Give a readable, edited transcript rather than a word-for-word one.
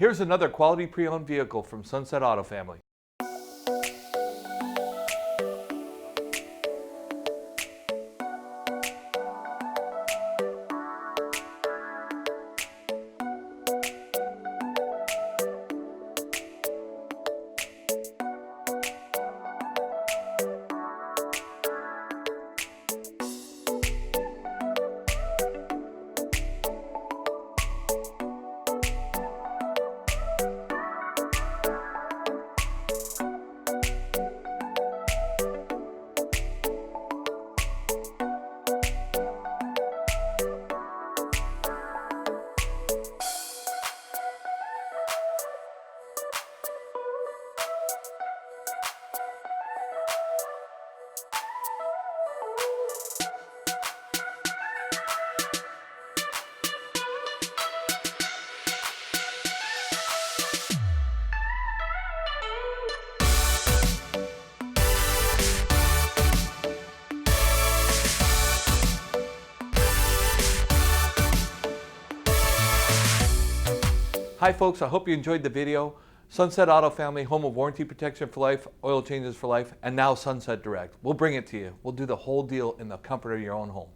Here's another quality pre-owned vehicle from Sunset Auto Family. Hi folks, I hope you enjoyed the video. Sunset Auto Family, home of warranty protection for life, oil changes for life, and now Sunset Direct. We'll bring it to you. We'll do the whole deal in the comfort of your own home.